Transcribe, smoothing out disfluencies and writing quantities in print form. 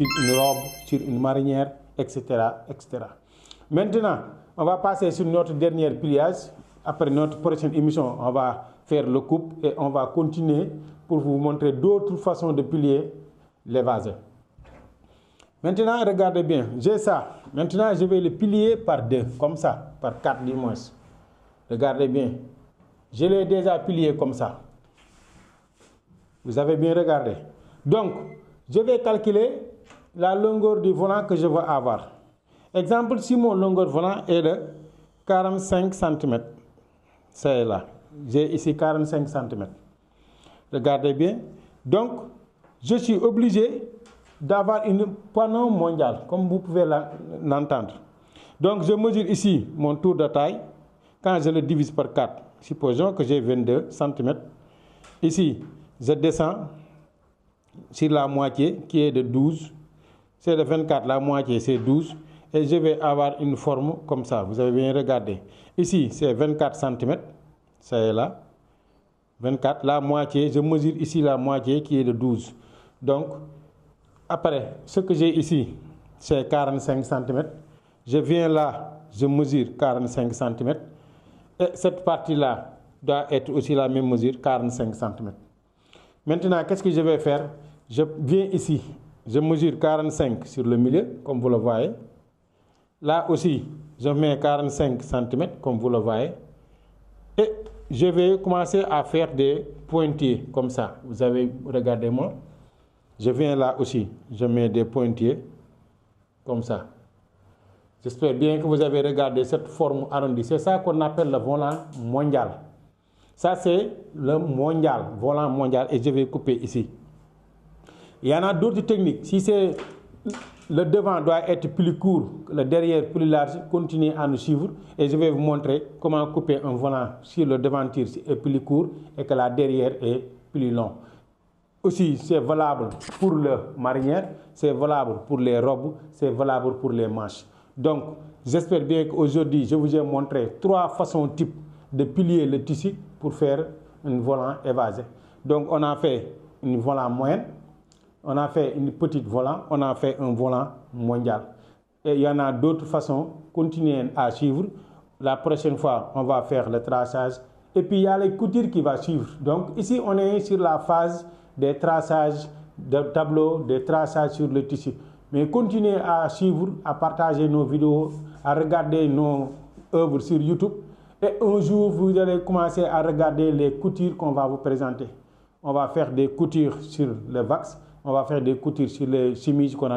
sur une robe, sur une marinière, etc., etc. Maintenant, on va passer sur notre dernier pliage. Après notre prochaine émission, on va faire le coupe et on va continuer pour vous montrer d'autres façons de plier les vases. Maintenant, regardez bien, j'ai ça. Maintenant, je vais le plier par 2, comme ça, par 4 du moins. Regardez bien, je l'ai déjà plié comme ça. Vous avez bien regardé. Donc, je vais calculer la longueur du volant que je veux avoir. Exemple, si mon longueur volant est de 45 cm, c'est là. J'ai ici 45 cm. Regardez bien. Donc, je suis obligé d'avoir une panneau mondiale, comme vous pouvez l'entendre. Donc, je mesure ici mon tour de taille. Quand je le divise par 4, supposons que j'ai 22 cm. Ici, je descends sur la moitié qui est de 12. C'est de 24, la moitié c'est 12. Et je vais avoir une forme comme ça. Vous avez bien regardé. Ici, c'est 24 cm. C'est là. 24, la moitié. Je mesure ici la moitié qui est de 12. Donc, après, ce que j'ai ici, c'est 45 cm. Je viens là, je mesure 45 cm. Et cette partie-là doit être aussi la même mesure, 45 cm. Maintenant, qu'est-ce que je vais faire? Je viens ici, je mesure 45 sur le milieu, comme vous le voyez. Là aussi, je mets 45 cm, comme vous le voyez. Et je vais commencer à faire des pointillés, comme ça. Vous avez, regardez-moi. Je viens là aussi, je mets des pointillés, comme ça. J'espère bien que vous avez regardé cette forme arrondie. C'est ça qu'on appelle le volant mondial. Ça, c'est le mondial, volant mondial, et je vais couper ici. Il y en a d'autres techniques. Si c'est le devant doit être plus court, le derrière plus large, continuez à nous suivre et je vais vous montrer comment couper un volant si le devanture est plus court et que la derrière est plus long. Aussi, c'est valable pour le marinière, c'est valable pour les robes, c'est valable pour les manches. Donc, j'espère bien qu'aujourd'hui, je vous ai montré 3 façons types de plier le tissu pour faire un volant évasé. Donc, on a fait une volant moyenne, on a fait une petite volant, on a fait un volant mondial. Et il y en a d'autres façons, continuez à suivre. La prochaine fois, on va faire le traçage. Et puis, il y a les coutures qui vont suivre. Donc, ici, on est sur la phase des traçages de tableaux, des traçages sur le tissu. Mais continuez à suivre, à partager nos vidéos, à regarder nos œuvres sur YouTube. Et un jour, vous allez commencer à regarder les coutures qu'on va vous présenter. On va faire des coutures sur le wax, on va faire des coutures sur les chemises qu'on a